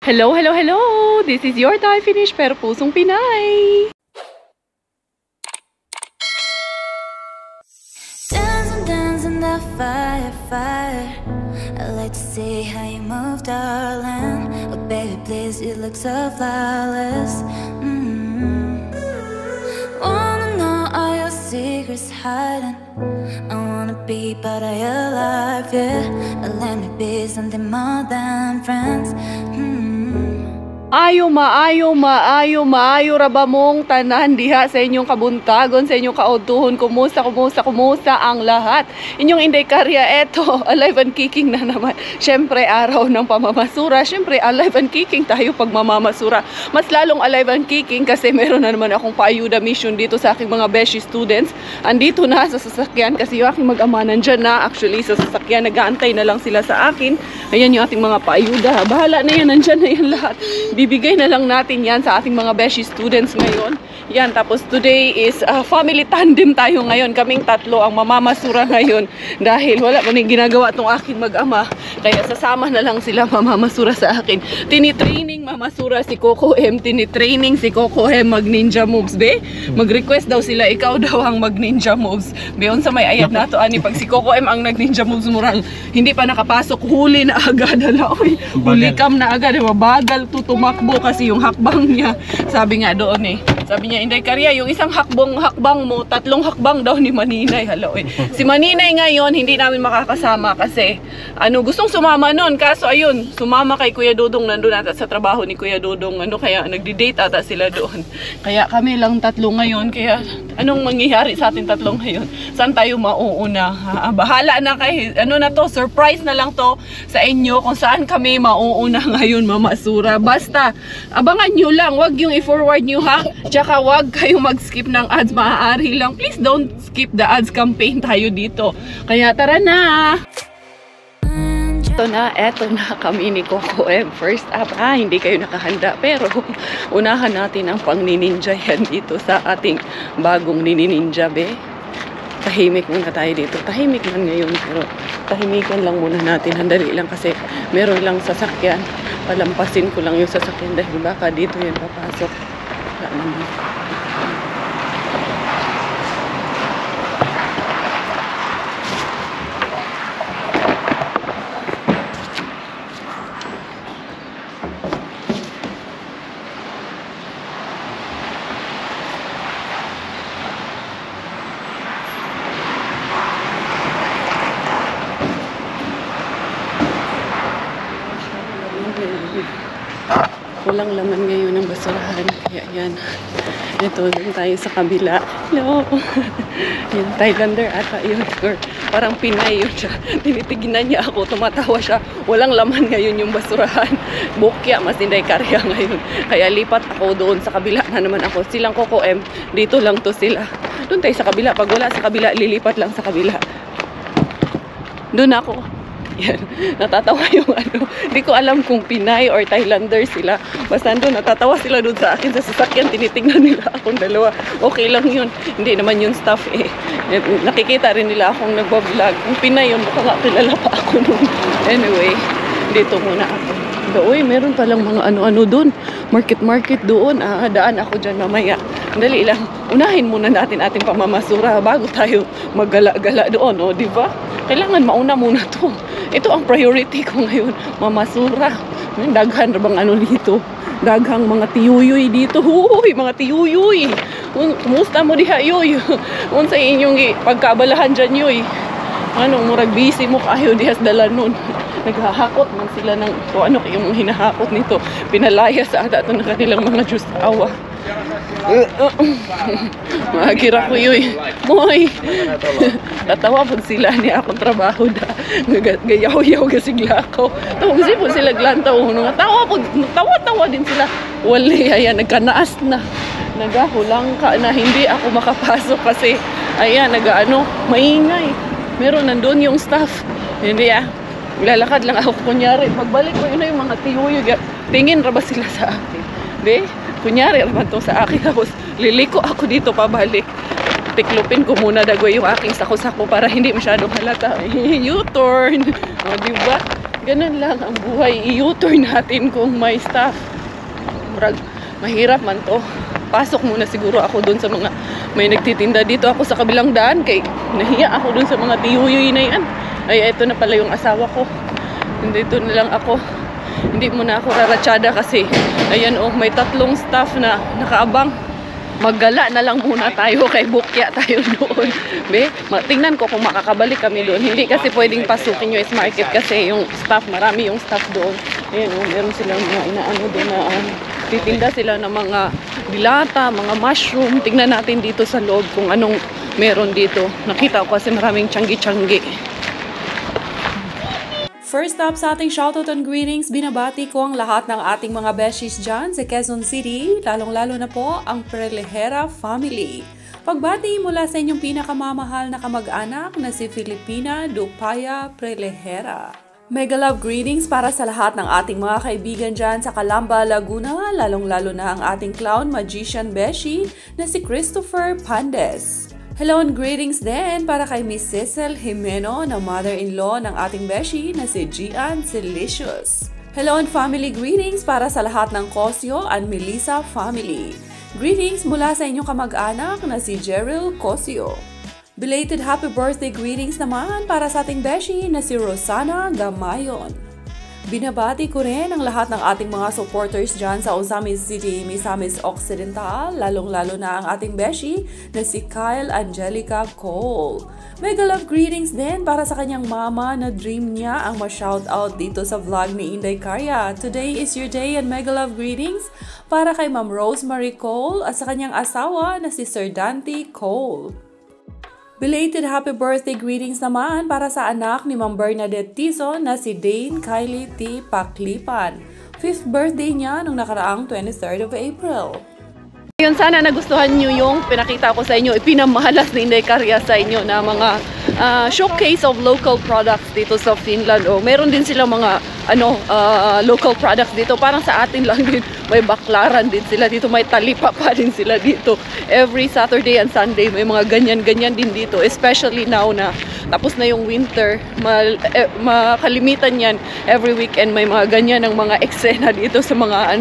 Hello, hello, hello! This is your Thai Finish pero pusong Pinay! Dancing, dancing the fire, fire. I like to see how you move, darling. Oh baby, please, you look so flawless. Wanna know all your secrets hiding. I wanna be part of your life, yeah. Let me be something more than friends. Maayo ra ba mong tanan diha sa inyong kabuntagon, sa inyong kaudtuhon. Kumusta ang lahat? Inyong Inday Karya, eto, alive and kicking na naman. Syempre, araw ng pamamasura. Syempre, alive and kicking tayo pag mamamasura. Mas lalong alive and kicking kasi meron na naman akong paayuda mission dito sa aking mga beshi students. Andito na sa sasakyan kasi yung aking mag-ama nandyan na. Actually, sa sasakyan, nag-aantay na lang sila sa akin. Ayan yung ating mga paayuda. Bahala na yan, nandyan na yan lahat. Bibigay na lang natin yan sa ating mga beshi students ngayon. Yan, tapos today is family tandem tayo ngayon. Kaming tatlo ang mamamasura ngayon dahil wala pa rin ginagawa itong aking mag-ama. Kaya sasama na lang sila mamamasura sa akin. Tinitraining mamasura si Coco M. Tinitraining si Coco M mag ninja moves, be. Mag-request daw sila, ikaw daw ang mag ninja moves. Beyon sa may ayat na to, ani, pag si Coco M ang nag ninja moves murang hindi pa nakapasok, huli na agad. Oy, huli kam na agad. Mabagal to tumakbo kasi yung hakbang niya. Sabi nga doon eh. Sabi niya, Inday Karya, yung isang hakbang mo, 3 hakbang daw ni Maninay. Hello, eh. Si Maninay ngayon, hindi namin makakasama kasi gustong sumama nun. Kaso ayun, sumama kay Kuya Dudong, nandun ata sa trabaho ni Kuya Dudong. Kaya nagdi-date ata sila doon. Kaya kami lang 3 ngayon. Kaya anong mangyayari sa ating 3 ngayon? Saan tayo mauuna? Bahala na kay, na to, surprise na lang to sa inyo kung saan kami mauuna ngayon mamasura. Basta, abangan nyo lang. Wag yung i-forward nyo ha. Tsaka wag kayong mag-skip ng ads, maaari lang. Please don't skip the ads campaign tayo dito. Kaya tara na! Eto na kami ni Coco M. First up, hindi kayo nakahanda. Pero unahan natin ang pang-nininja yan dito sa ating bagong nininja, be. Tahimik muna tayo dito. Tahimik man ngayon, pero tahimikan lang muna natin. Handali lang kasi meron lang sasakyan. Palampasin ko lang yung sasakyan dahil baka dito yan papasok. Wala naman. Walang laman ngayon ng basurahan. Kaya yan. Ito, dun tayo sa kabila. Hello! Yan, Thailander ata yun. Or parang Pinay yun siya. Tinitignan niya ako. Tumatawa siya. Walang laman ngayon yung basurahan. Bukya, mas Inday Karya ngayon. Kaya lipat ako doon sa kabila na naman ako. Silang Coco M. Dito lang to sila. Doon tayo sa kabila. Pag wala sa kabila, lilipat lang sa kabila. Doon ako. Yan, natatawa yung hindi ko alam kung Pinay or Thailander sila. Basta doon, natatawa sila doon sa akin sa sasakyan, tinitingnan nila akong dalawa. Okay lang yun, hindi naman yung staff eh. Nakikita rin nila akong nagbablog. Kung Pinay yun, baka nga kilala pa ako noon. Anyway, dito muna ako. Uy, meron palang mga ano-ano doon. Market doon. Daan ako dyan mamaya. Dali lang. Unahin muna natin ating pamamasura bago tayo maggala-gala doon, o, di ba? Kailangan mauna muna to. Ito ang priority ko ngayon, mamasura. Daghan bang dito? Daghang mga tiyuyuy dito. Huy, mga tiyuyuy. Kumusta mo diha, yoy? Unsa inyong pagkabalahan dyan, yoy? Murag busy mo kayo dihas dala nun. Naghahakot man sila ng kayong mga hinahakot nito. Pinalaya sa ata ito ng kanilang mga Diyos awa. Magira ko yun. Moy! Tatawa po sila niya akong trabaho da. Gayaw-yaw kasigla ako. Tawag po sila glantaw. Tawa din sila. Wali, ayan, nagkanaas na. Nagahulang ka na hindi ako makapasok kasi ayan, maingay. Meron nandun yung staff. Hindi lalakad lang ako kunyari. Pagbalik ko yun na yung mga tiyuyo. Tingin ra ba sila sa akin? Be? Kunyari naman to sa akin. Tapos liliko ako dito pabalik. Tiklupin ko muna dagoy yung aking sako-sako para hindi masyadong halata. U-turn. O, diba? Ganun lang ang buhay. I-U-turn natin kung may staff. Murag, mahirap man to. Pasok muna siguro ako dun sa mga may nagtitinda dito ako sa kabilang daan kay nahiya ako dun sa mga tiyuyuy na yan. Ay, ito na pala yung asawa ko. Dito na lang ako. Hindi muna ako raratsada kasi ayan oh, may 3 staff na nakaabang. Maggala na lang muna tayo kay bukya tayo doon. Be, tingnan ko kung makakabalik kami doon. Hindi kasi pwedeng pasukin yung S-Market kasi yung staff, marami yung staff doon. Ayan oh, meron silang mga inaano doon na titinda sila ng mga dilata, mga mushroom. Tingnan natin dito sa loob kung anong meron dito. Nakita ko kasi maraming tiyanggi-tiyanggi. First up sa ating shoutout and greetings, binabati ko ang lahat ng ating mga beshies dyan sa Quezon City, lalong-lalo na po ang Prelejera family. Pagbati mula sa inyong pinakamamahal na kamag-anak na si Filipina Dupaya Prelejera. Mega love greetings para sa lahat ng ating mga kaibigan dyan sa Calamba, Laguna, lalong-lalo na ang ating clown magician beshi na si Christopher Pandes. Hello and greetings din para kay Miss Cecil Jimeno na mother-in-law ng ating beshi na si Gian Silicious. Hello and family greetings para sa lahat ng Cosio and Melissa family. Greetings mula sa inyong kamag-anak na si Jeril Cosio. Belated happy birthday greetings naman para sa ating beshi na si Rosana Gamayon. Binabati ko rin ang lahat ng ating mga supporters dyan sa Ozamis City, Misamis Occidental, lalong-lalo na ang ating beshi na si Kyle Angelica Cole. Mega love greetings din para sa kanyang mama na dream niya ang ma-shoutout dito sa vlog ni Inday Karya. Today is your day and mega love greetings para kay Ma'am Rosemary Cole at sa kanyang asawa na si Sir Dante Cole. Belated happy birthday greetings naman para sa anak ni Ma'am Bernadette Tizon na si Dane Kylie T. Paklipan. 5th birthday niya nung nakaraang 23rd of April. Ngayon sana nagustuhan nyo yung pinakita ko sa inyo, ipinamahalas ni Inday Karya sa inyo na mga showcase of local products dito sa Finland. O, meron din silang mga local products dito. Parang sa atin lang din, may baklaran din sila dito, may talipa pa din sila dito. Every Saturday and Sunday may mga ganyan-ganyan din dito. Especially now na tapos na yung winter, makalimitan yan. Every weekend may mga ganyan ng mga eksena dito sa mga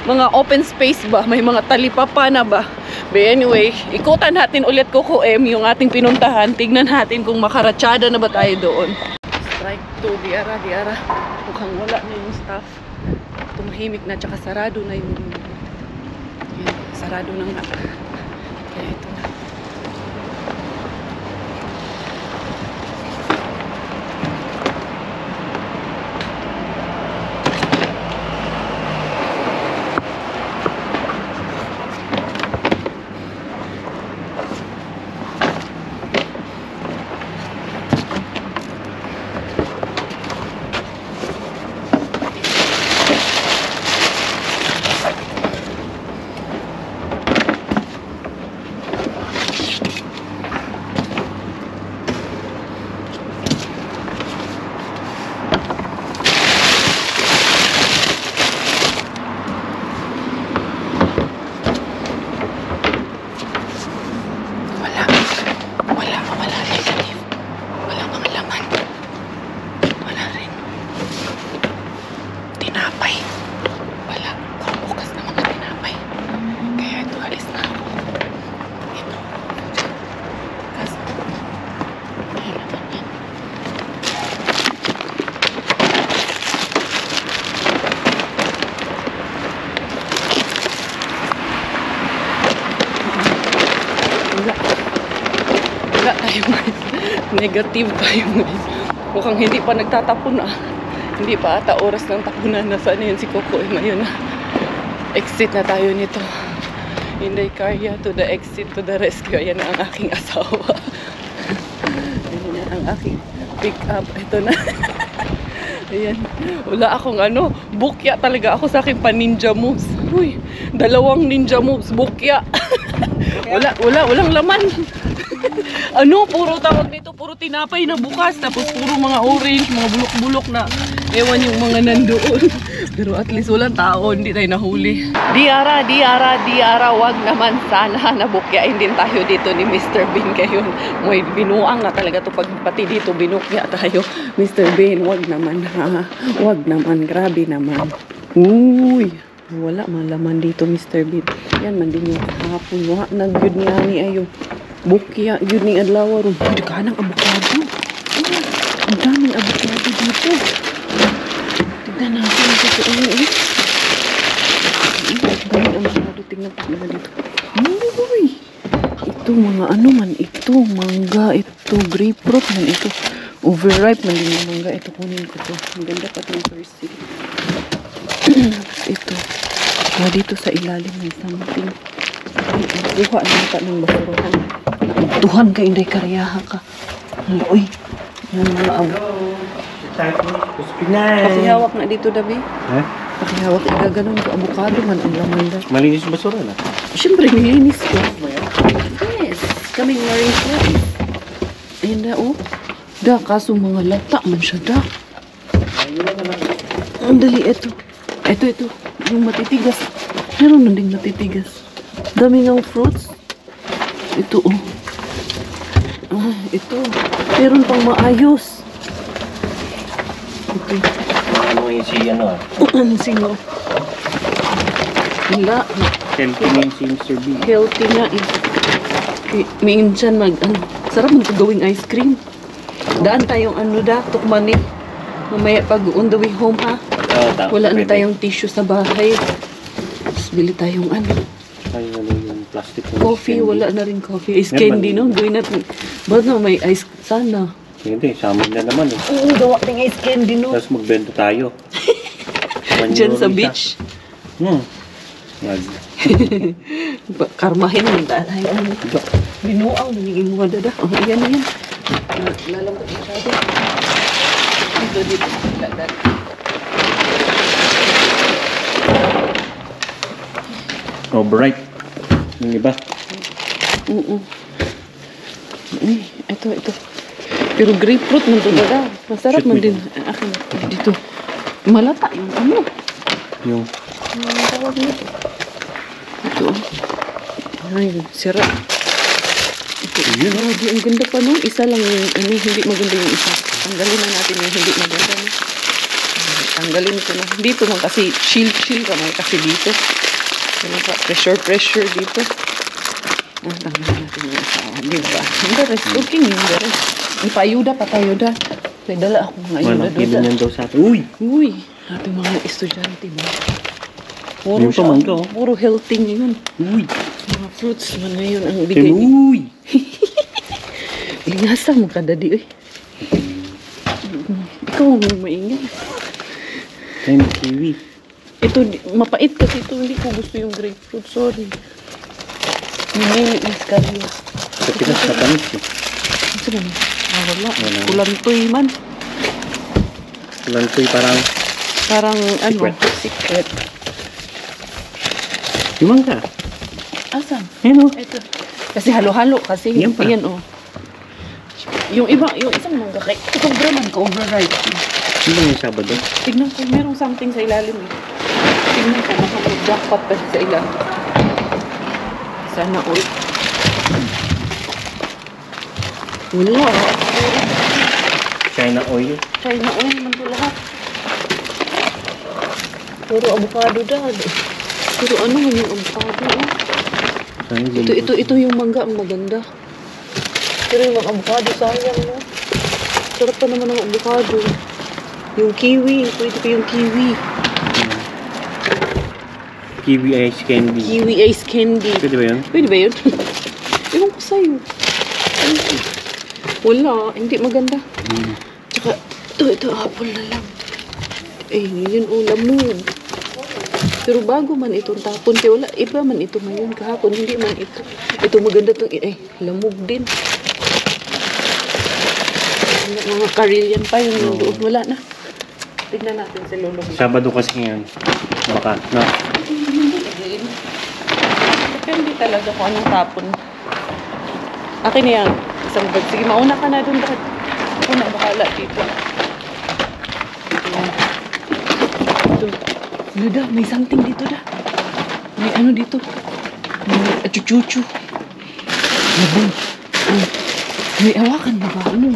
mga open space ba, may mga talipa pa na ba. But anyway, ikutan natin ulit Kuko-M yung ating pinuntahan. Tignan natin kung makaratsada na ba tayo doon. Strike 2, diara. Mukhang wala na yung staff. Tumahimik na, tsaka sarado na yung sarado na nga. Kaya ito na. Wala tayo guys. Negative tayo guys. Mukhang hindi pa nagtatapon ah. Hindi pa ata oras ng tapunan. Nasaan na yun si Coco ngayon na. Exit na tayo nito. Inday Karya to the exit, to the rescue. Ayan na ang aking asawa. Ayan na ang aking pick up. Ito na. Ayan. Wala akong bukya talaga ako sa aking pa-ninja moves. Uy, 2 ninja moves. Bukya. Walang laman. Puro tawag nito, puro tinapay na bukas. Tapos puro mga orange, mga bulok-bulok na ewan yung mga nandoon. Pero at least walang tao, hindi tayo nahuli. Diara, wag naman sana nabukyain din tayo dito ni Mr. Bean ngayon. May binuang na talaga to pag pati dito binukya tayo. Mr. Bean, wag naman ha. Wag naman, grabe naman. Uy, wala malaman dito Mr. Bean. Yan man din yung kahapon. Wa, nag-yun niya ni ayo. Bukya, yun ni adlaw ron. Hindi ka ng abukado. Ang daming abukado dito. Tignan natin ito. Daming abukado. Tignan dito. Uy! Ito mga ano man. Ito mangga. Ito grapefruit man. Ito overripe man din yung mangga. Ito kunin ko to. Ang ganda pa itong persil. Ito. Dito sa ilalim may something. Buha na ka ng basurahan. Tuhan ka, hindi karyaha ka. Uy. Yan mga abo. Pakihawak na dito, Dabi. Ha? Pakihawak, igaganon ko. Abukado man ang laman da. Malinis yung basura na. Siyempre, nilinis ko. Yes. Kaming marine service. Ayun na, oh. Da, kaso mga lata man siya, da. Ang dali, eto. Ito. Yung matitigas. Meron na ding matitigas. Dami ng fruits. Ito, oh. Ito. Meron pang maayos. Ito. Ano yung si ano ah? Ano sino? Wala. Healthy na yung si Mr. B. Healthy nga eh. Minsan sarap mo gawing ice cream. Daan tayong ano da, tukmani. Mamaya pag on the way home ha. Wala na tayong tissue sa bahay. Tapos bili tayong ano. Ay, ano yung plastic na Coffee, wala na rin coffee. Ice candy, no? Gawin natin. Ba't na may ice? Sana. Hindi, sa amin na naman eh. Oo, gawa ng ice candy, no? Tapos magbenta tayo. Diyan sa beach. Yan. Karmahin mo tayo. Binuang, naniging mga dada. Oh, yan. Lalambot masyado. Dito. Dadan. Overripe. Yung iba. Ito. Pero grapefruit man to dada. Masarap man din. Akin, dito. Malata yung ano. Yung Tawag nito. Ito. Ay, sira. Ito. Ang ganda pa no. Isa lang yung hindi maganda yung isa. Tanggalin na natin yung hindi maganda. No? Tanggalin ko na. Dito man kasi chill ka man kasi dito. Ano pa? Pressure dito. Tanggalin natin yung isa. Diba? Hindi rest. Okay yung rest. May paayuda pa tayo da. May dala ako mga ayuda doon. Manang yan daw sa atin. Uy! Ating mga estudyante mo. Yung pamangga, oh. Puro healthy ngayon. Uy! Mga fruits man ngayon ang bigay ni. Uy! Ingasa mo ka, daddy. Ikaw ang maingay. Ay, may kiwi. Ito, mapait kasi ito. Hindi ko gusto yung grapefruit. Sorry. Hindi, is karyo. Sa Pinas na tamis eh. Ano ba? Wala. Wala. Kulantoy man. Lantoy parang Parang, ano, Secret. secret. yung mangga. Asan? Ayun oh. Ito. Kasi halo-halo. Kasi, Yan pa. yan, oh. Yung isang mangga kay, itong braman ka, overripe. Ano ba yung Sabado? Tignan ko, merong something sa ilalim eh. Tignan ko, baka may jackpot pa sa ilalim. Sana all. Wala. China oil. China oil naman to lahat. Puro avocado dad. Pero ano man yung avocado eh. Ito yung mangga ang maganda. Pero yung mga avocado sayang no. Sarap pa naman ang avocado. Yung kiwi, pwede pa yung kiwi. Kiwi ice candy. Kiwi ice candy. Pwede ba yun? Pwede ba yun? Ewan ko sa'yo. Wala, hindi maganda. Tsaka, ito, apple na lang. Yun lamog. Pero bago man itong tapon, kaya wala, iba man ito ngayon kahapon, hindi man ito. Ito maganda itong, lamog din. Mga Karelian pa yung doon, wala na. Tignan natin si Lolo. Sabado kasi ngayon. Baka, no? Depende talaga kung anong tapon. Akin na yan. Isang bag. Sige, mauna ka na dun, Dad. Ako na bakala dito. Ito. Ano da, may something dito da. May ano dito. May achuchuchu. Labay. May awakan na ba? Ano?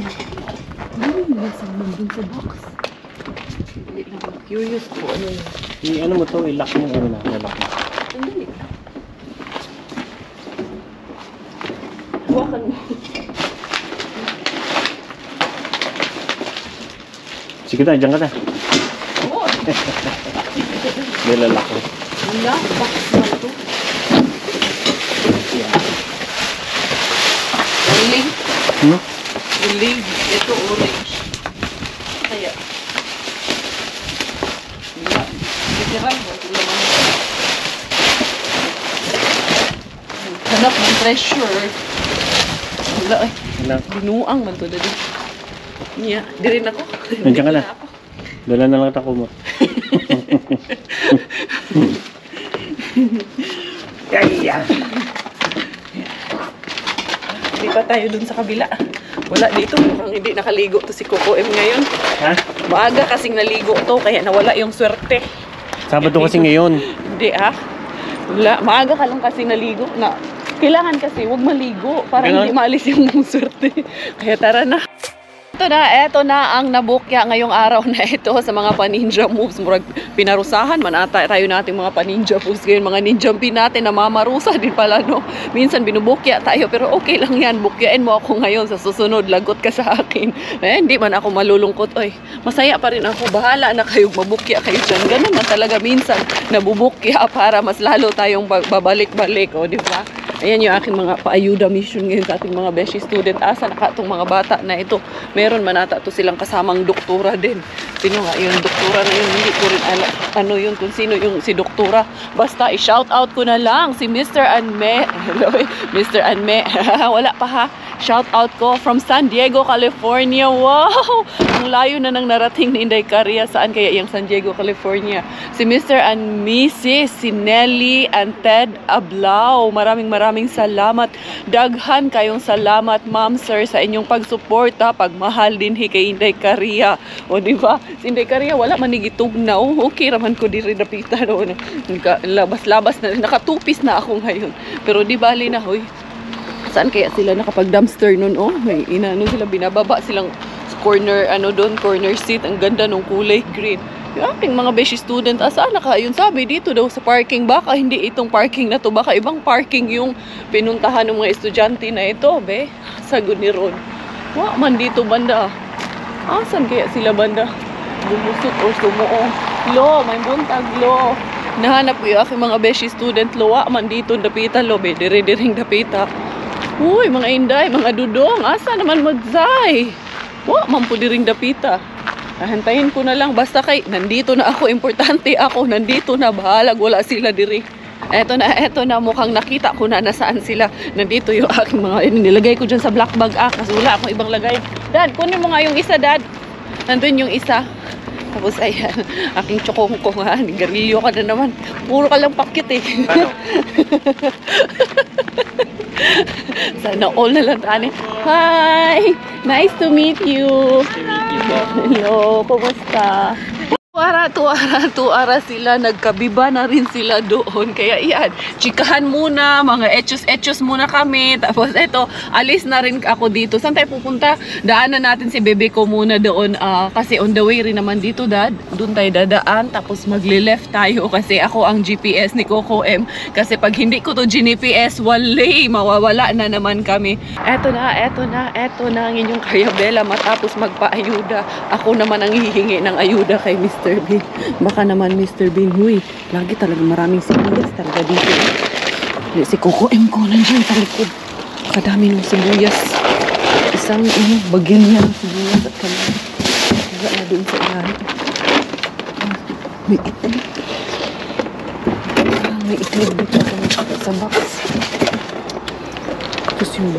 Ano yung nasa nandun sa box? Hindi lang. Curious po. Ano yun? Ano mo to? I-lock mo. Ano na? I-lock mo. Sandali lang. Hawakan mo. Sige na, dyan ka na. Oo. Nilalak mo. Wala. Box na ito. Orange. Hmm? Orange. Ito orange. Kaya. Wala. Literal. Wala naman. Hanap ng treasure. Wala eh. Wala. Binuang man to dali. Niya, di rin ako. Nandiyan ka na. Dala na lang ako mo. Yaya! Hindi pa tayo dun sa kabila. Wala dito. Mukhang hindi nakaligo to si Coco M ngayon. Ha? Maaga kasing naligo to, kaya nawala yung swerte. Sabado kasi ngayon. Hindi ah. Wala. Maaga ka lang kasi naligo na kailangan kasi huwag maligo para Ganon. hindi maalis yung swerte. Kaya tara na. Eto na ang nabukya ngayong araw na ito sa mga paninja moves. Murag pinarusahan man ata tayo nating mga paninja moves ngayon. Mga ninjampi natin na mamarusa din pala, no? Minsan binubukya tayo pero okay lang yan. Bukyain mo ako ngayon sa susunod. Lagot ka sa akin. Hindi man ako malulungkot. Oy, masaya pa rin ako. Bahala na kayong mabukya kayo dyan. Ganun na talaga minsan nabubukya para mas lalo tayong babalik-balik. O, di ba? Ayan yung aking mga paayuda mission ngayon sa ating mga beshi student. Asa naka itong mga bata na ito. Meron man ata ito silang kasamang doktora din. Sino nga yung doktora na yun? Hindi ko rin alam ano yun, kung sino yung si doktora. Basta i-shout out ko na lang si Mr. Anme. Hello, Mr. Anme. Wala pa ha. Shout out ko from San Diego, California. Wow! Ang layo na nang narating ni Inday Caria. Saan kaya yung San Diego, California? Si Mr. and Mrs. si Nelly and Ted Ablao. Maraming salamat. Daghan kayong salamat, ma'am, sir, sa inyong pagsuporta, pagmahal din kay Inday Caria. O, di ba? Si Inday Caria, wala manigitugnaw. Okay raman ko diri napita. No? Labas-labas na. Nakatupis na ako ngayon. Pero di bali na, hoy. Saan kaya sila nakapag-dumpster nun? Oh, may inano sila, binababa silang corner, ano doon, corner seat. Ang ganda nung kulay green. Yung aking mga beshi student, asaan na ka? Yun sabi, dito daw sa parking. Baka hindi itong parking na to. Baka ibang parking yung pinuntahan ng mga estudyante na ito, be. Sagot ni Ron. Wa man dito banda. Asan kaya sila banda? Bumusot o sumuong. Lo, may buntag, lo. Nahanap ko yung aking mga beshi student, lo. Wa man dito dapita, lo, be. Dire-diring dapita. Uy, mga inday, mga dudong. Asa naman magsay? Wa man po diring dapita. Hantayin ko na lang, basta kay nandito na ako, importante ako, nandito na, bahalag, wala sila diri. Eto na, mukhang nakita ko na nasaan sila. Nandito yung aking mga, nilagay ko dyan sa black bag, kasi wala akong ibang lagay. Dad, kunin mo nga yung isa, Dad. Nandun yung isa. Tapos ayan, aking chokong ko nga, garilyo ka na naman. Puro ka lang pakit eh. Ano? Sana all na lang tani. Hi! Nice to meet you. Hello, kumusta? Tuara sila, nagkabiba na rin sila doon. Kaya iyan, chikahan muna, mga etchos muna kami. Tapos eto, alis na rin ako dito. Saan tayo pupunta? Daanan natin si bebe ko muna doon. Kasi on the way rin naman dito, Dad. Doon tayo dadaan. Tapos magli-left tayo kasi ako ang GPS ni Coco M. Kasi pag hindi ko to GPS, walay, mawawala na naman kami. Eto na ang inyong Cariabella matapos magpaayuda. Ako naman ang hihingi ng ayuda kay Mr. Bean. Baka naman Mr. Bean, huy, lagi talaga maraming sibuyas talaga dito. Si Coco M ko nandiyan sa likod. Kadami ng sibuyas. Isang bagyan niya ng sibuyas at kanya. Wala na doon sa ilalim. May itlog. May itlog dito sa box. Tapos yung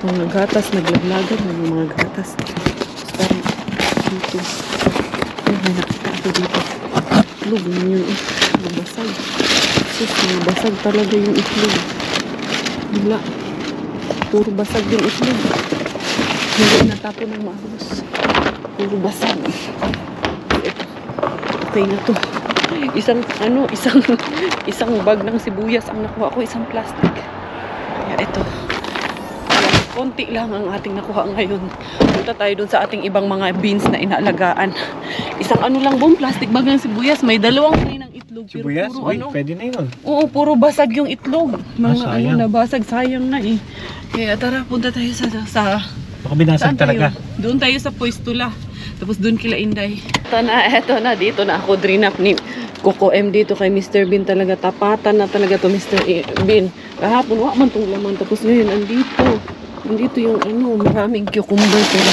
mga gatas, naglaglagan ng mga gatas. Tapos parang dito. May nakita ako dito. Itlog yun yung nabasag. Sus, nabasag talaga yung itlog. Wala. Puro basag yung itlog. Hindi natapon ng maayos. Puro basag. Ito. Okay na to. isang bag ng sibuyas ang nakuha ko, isang plastic. Kaya ito. Konti lang ang ating nakuha ngayon. Punta tayo dun sa ating ibang mga beans na inaalagaan. Isang lang plastic bag ng sibuyas. May dalawang tray ng itlog. Sibuyas? Puro, Uy, pwede na yun. Oo, puro basag yung itlog. Mga sayang. nabasag, sayang na eh. Kaya tara, punta tayo sa Baka binasag saan talaga. tayo? Doon tayo sa Puestula. Tapos doon kila Inday. Eto na, dito na ako drinap ni Coco M dito kay Mr. Bean talaga. Tapatan na talaga to Mr. Bean. Kahapon, wak man tong laman. Tapos ngayon, andito yung maraming cucumber. Pero,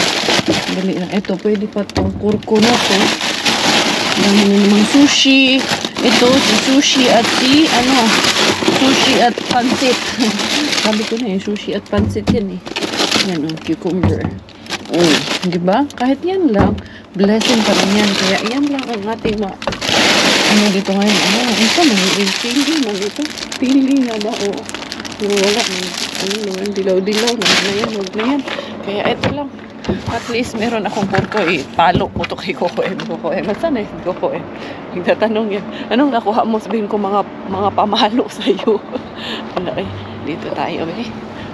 dali na. Ito, pwede pa tong kurko na to. Dami na namang sushi. Ito, si sushi at sushi at pansit. Sabi ko na sushi at pansit yan eh. Yan cucumber. Di ba? Kahit yan lang, blessing pa rin yan. Kaya yan lang ang ating dito ngayon. Ito, pili man ito. Pili nga ba? Wala naman, dilaw-dilaw. Huwag na yan. Kaya ito lang. At least meron akong porko. Palo ko to kay Coco M. Saan Coco M? Nagtatanong yan. Anong nakuha mo? Sabihin ko mga pamalo sa'yo. Dito tayo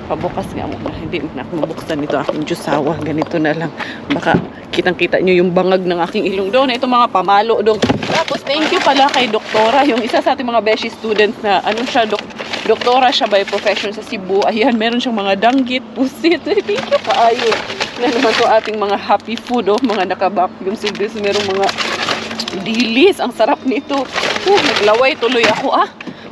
pabukas nga muna. Hindi na ako mabuksan ito aking jusawa. Ganito na lang. Baka kitang-kita nyo yung bangag ng aking ilong doon. Ito mga pamalo doon. Tapos thank you pala kay Doktora. Yung isa sa ating mga beshi students na Doktora siya by profession sa Cebu. Ayan, meron siyang mga danggit, pusit. Thank you kaayo. Na naman to ating mga happy food. Mga naka-vacuum service. Merong mga dilis. Ang sarap nito. Naglaway tuloy ako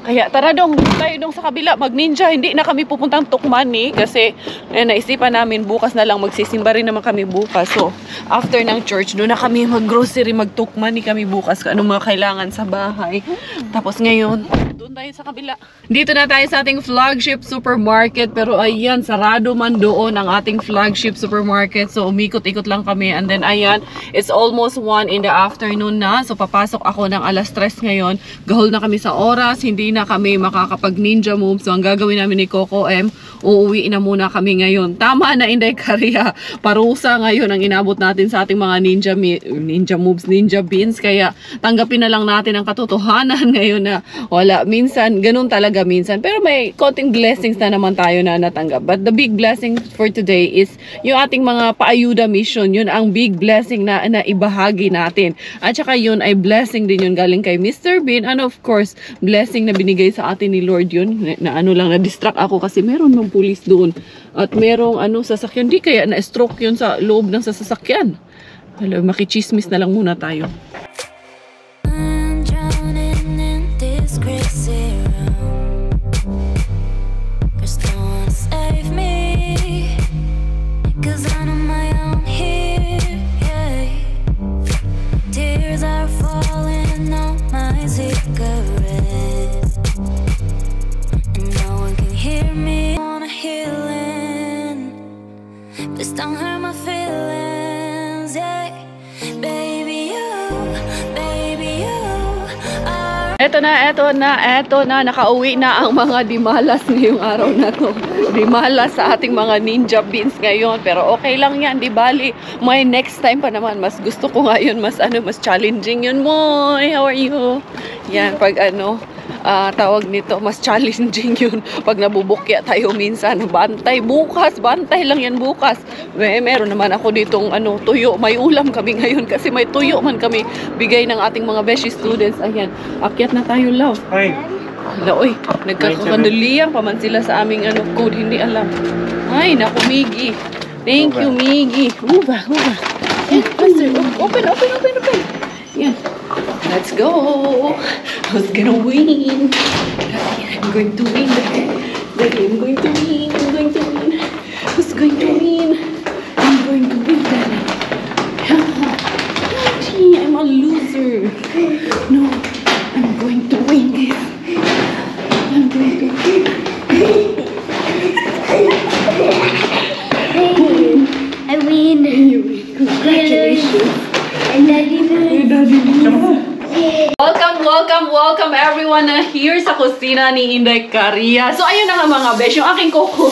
Kaya tara tayo sa kabila, mag-ninja. Hindi na kami pupuntang Tukmani kasi naisipan namin bukas na lang, magsisimba rin naman kami bukas. So, after ng church, doon na kami mag-grocery, mag-Tukmani kami bukas. Anong mga kailangan sa bahay. Tapos ngayon, doon tayo sa kabila. Dito na tayo sa ating flagship supermarket. Pero ayan, sarado man doon ang ating flagship supermarket. So, umikot-ikot lang kami. And then ayan, it's almost 1 in the afternoon na. So, papasok ako ng 3:00 ngayon. Gahol na kami sa oras. Hindi na kami makakapag ninja move. So, ang gagawin namin ni Coco M, uuwi na muna kami ngayon. Tama na, Inday Karia. Parusa ngayon ang inabot natin sa ating mga ninja moves, ninja beans. Kaya tanggapin na lang natin ang katotohanan ngayon na wala. Minsan, ganun talaga minsan. Pero may konting blessings na naman tayo na natanggap. But the big blessing for today is yung ating mga paayuda mission. Yun ang big blessing na ibahagi natin. At saka yun ay blessing din yun galing kay Mr. Bean. And of course, blessing na binigay sa atin ni Lord yun. Na-distract ako kasi meron ng pulis doon. At merong sasakyan. Di kaya na-stroke yun sa loob ng sasakyan. Makichismis na lang muna tayo. Please don't hurt my feelings, yeah. Baby, you are... Eto na, nakauwi na ang mga dimalas ngayong araw na to. Dimalas sa ating mga ninja beans ngayon. Pero okay lang yan, di bali. May next time pa naman. Mas gusto ko nga yun, mas challenging yun. Moy, how are you? Yan, pag tawag nito, mas challenging yun pag nabubukya tayo minsan. Bantay lang yan bukas. Meron naman ako ditong tuyo. May ulam kami ngayon kasi may tuyo man kami bigay ng ating mga beshi students. Ayan, akyat na tayo, love. Ay, Oy, nagkakandaliyan pa man sila sa aming code, hindi alam. Ay, naku, Miggy. Thank you, Miggy. Huba. Yan, faster. Open. Yan. Let's go. Who's gonna win? I'm going to win. Daddy, I'm going to win. Who's going to win? I'm going to win, Daddy. Daddy, I'm a loser. No, I'm going to win this. I'm going to win. I win. You win. Congratulations. And Daddy win. Welcome everyone na here sa kusina ni Inday Karia. So ayun na nga mga besh, yung aking Coco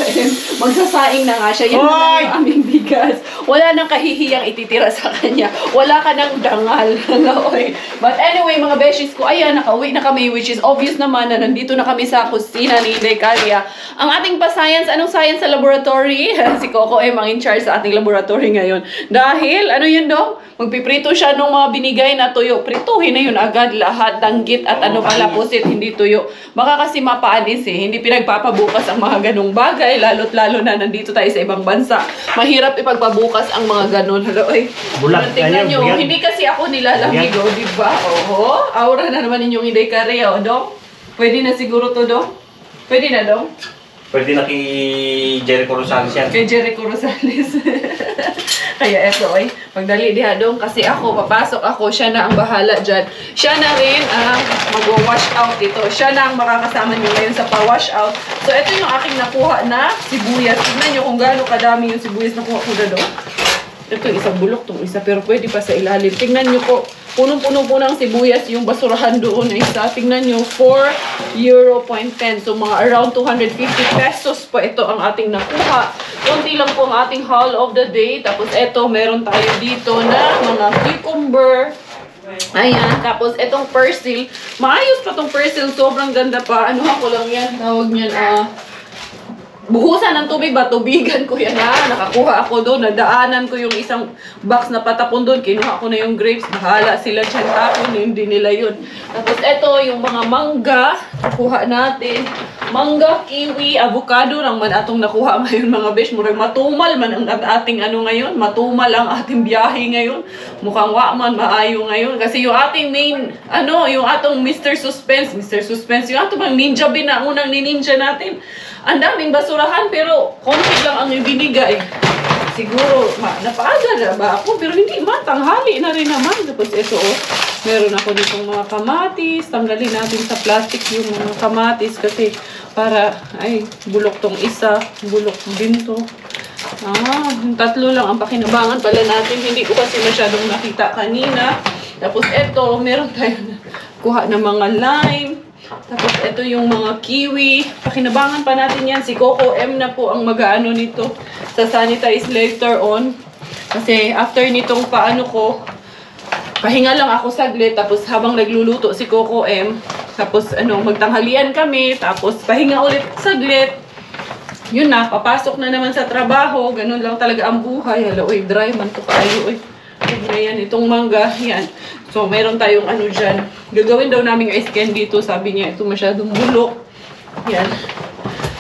magsasaing na nga siya. Yan na nga yung aming video. bigas. Wala nang kahihiyang ititira sa kanya. Wala ka nang dangal. Oy. But anyway, mga beshies ko, ayan, nakauwi na kami, which is obvious naman na nandito na kami sa kusina ni Inday Caria. Ang ating pa-science, anong science sa laboratory? Si Coco ang in charge sa ating laboratory ngayon. Dahil, ano yun dong? Magpiprito siya ng mga binigay na tuyo. Prituhin na yun agad lahat, danggit at ano pala pusit, hindi tuyo. Baka kasi mapaanis eh. Hindi pinagpapabukas ang mga ganong bagay, lalo't lalo na nandito tayo sa ibang bansa. Mahirap ipagpabukas ang mga ganon. Hello, oy. Bulag Tingnan tayo, nyo, bulag. hindi kasi ako nilalamig, oh, di ba? Oho, aura na naman ninyong Inday Caria, oh, dong. Pwede na siguro to, dong? Pwede na, dong? Pwede na kay Jericho Rosales yan. Kay Jericho Rosales. Kaya eto ay, pagdali diha dong kasi ako, papasok ako, siya na ang bahala dyan. Siya na rin ang mag-wash out dito. Siya na ang makakasama niyo ngayon sa pa-wash out. So ito yung aking nakuha na sibuyas. Tignan nyo kung gaano kadami yung sibuyas na kuha ko na dong. Ito isang bulok tong isa, pero pwede pa sa ilalim. Tingnan nyo po, punong-puno po ng sibuyas yung basurahan doon na isa. Tingnan nyo, €4.10. So mga around 250 pesos po ito ang ating nakuha. Kunti lang po ang ating haul of the day. Tapos ito, meron tayo dito na mga cucumber. Ayan, tapos itong persil. Maayos pa tong persil, sobrang ganda pa. Ano ako lang yan, tawag niyan, buhusan ng tubig ba? Tubigan ko yan ha. Nakakuha ako doon. Nadaanan ko yung isang box na patapon doon. Kinuha ko na yung grapes. Bahala sila dyan tapon. Hindi nila yun. Tapos ito yung mga mangga. Nakuha natin. Mangga, kiwi, avocado lang man atong nakuha ngayon mga besh. Murag matumal man ang ating ano ngayon. Matumal ang ating biyahe ngayon. Mukhang wa man maayo ngayon. Kasi yung ating main, yung atong Mr. Suspense. Mr. Suspense. Yung atong ninja bin na unang nininja natin. Ang daming basurahan pero konti lang ang ibinigay. Siguro, napaaga na ba ako? Pero hindi matanghali na rin naman. Tapos ito, meron ako ditong mga kamatis. Tanggalin natin sa plastic yung mga kamatis kasi para, bulok tong isa. Bulok din to. Tatlo lang ang pakinabangan pala natin. Hindi ko kasi masyadong nakita kanina. Tapos ito, meron tayo na kuha ng mga lime. Tapos ito yung mga kiwi. Pakinabangan pa natin yan. Si Coco M na po ang mag-ano nito. Sa sanitize later on. Kasi after nitong paano ko, pahinga lang ako saglit. Tapos habang nagluluto si Coco M, tapos magtanghalian kami. Tapos pahinga ulit saglit. Yun na, papasok na naman sa trabaho. Ganun lang talaga ang buhay. Hala, dry man to kayo. Ayan, itong mangga. Yan. So, meron tayong dyan. Gagawin daw namin ice candy dito. Sabi niya, ito masyadong bulok. Yan.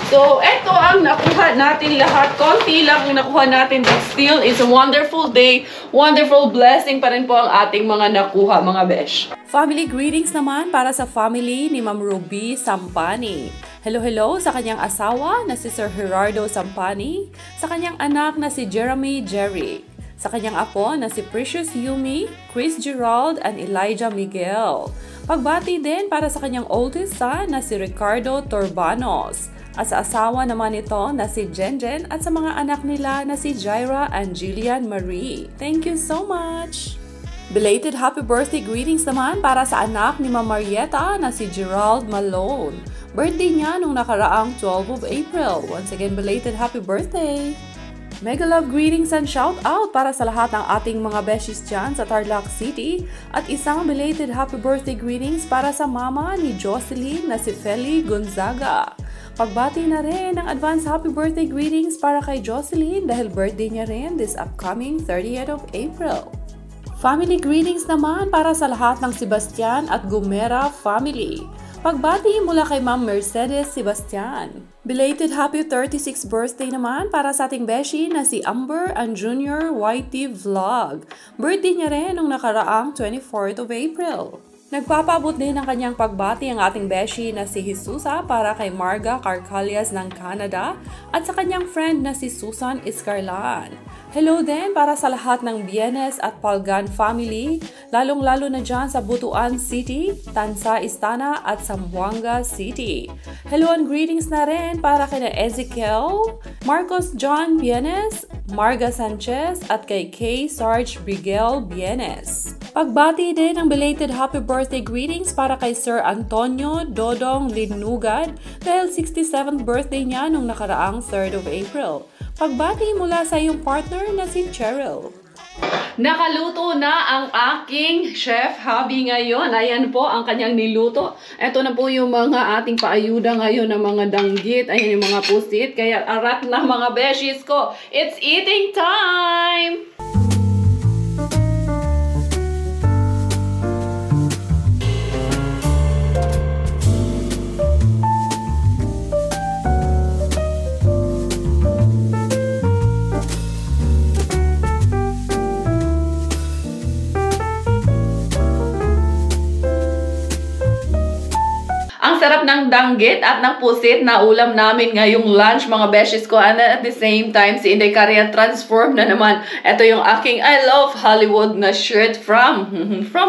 So, ito ang nakuha natin lahat. Konti lang ang nakuha natin. But still, it's a wonderful day. Wonderful blessing pa rin po ang ating mga nakuha, mga besh. Family greetings naman para sa family ni Ma'am Ruby Sampani. Hello sa kanyang asawa na si Sir Gerardo Sampani. Sa kanyang anak na si Jeremy Jerry. Sa kanyang apo na si Precious Yumi, Chris Gerald, and Elijah Miguel. Pagbati din para sa kanyang oldest son na si Ricardo Torbanos. At sa asawa naman ito na si Jenjen at sa mga anak nila na si Jaira and Jillian Marie. Thank you so much! Belated happy birthday greetings naman para sa anak ni Mama Marieta na si Gerald Malone. Birthday niya nung nakaraang 12 of April. Once again, belated happy birthday! Mega love greetings and shout out para sa lahat ng ating mga beshies dyan sa Tarlac City at isang belated happy birthday greetings para sa mama ni Jocelyn na si Feli Gonzaga. Pagbati na rin ng advance happy birthday greetings para kay Jocelyn dahil birthday niya rin this upcoming 30th of April. Family greetings naman para sa lahat ng Sebastian at Gumera family. Pagbati mula kay Ma'am Mercedes Sebastian. Belated happy 36th birthday naman para sa ating beshi na si Amber and Junior YT Vlog. Birthday niya rin nung nakaraang 24th of April. Nagpapaabot din ng kanyang pagbati ang ating beshi na si Jesusa para kay Marga Carcalias ng Canada at sa kanyang friend na si Susan Iscarlan. Hello din para sa lahat ng Bienes at Palgan family, lalong-lalo na dyan sa Butuan City, Tansa Istana at Zamboanga City. Hello and greetings na rin para kay Ezekiel, Marcos John Bienes, Marga Sanchez at kay K. Sarge Brigel Bienes. Pagbati din ng belated happy birthday greetings para kay Sir Antonio Dodong Linugad dahil 67th birthday niya nung nakaraang 3rd of April. Pagbati mula sa iyong partner na si Cheryl. Nakaluto na ang aking chef hubby ngayon. Ayan po ang kanyang niluto. Ito na po yung mga ating paayuda ngayon ng mga danggit. Ayan yung mga pusit. Kaya arat na mga beshies ko. It's eating time! Ang sarap ng danggit at ng pusit na ulam namin ngayong lunch mga beshes ko. And at the same time, si Inday Caria transform na naman. Ito yung aking I Love Hollywood na shirt from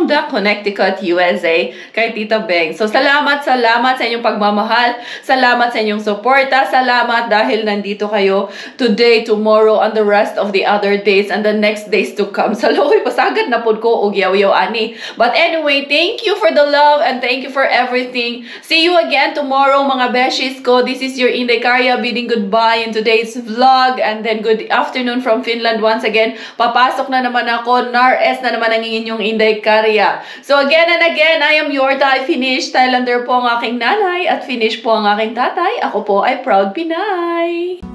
the Connecticut, USA kay Tita Beng. So salamat sa inyong pagmamahal. Salamat sa inyong suporta. Salamat dahil nandito kayo today, tomorrow, and the rest of the other days and the next days to come. Sa loko'y pasagad na pod ko og yaw-yaw ani. But anyway, thank you for the love and thank you for everything. See you again tomorrow mga beshies ko. This is your Inday Caria bidding goodbye in today's vlog. And then good afternoon from Finland once again. Papasok na naman ako. NARS na naman ang inyong Inday Caria. So again and again, I am your Thai Finnish. Thailander po ang aking nanay at Finnish po ang aking tatay. Ako po ay proud Pinay.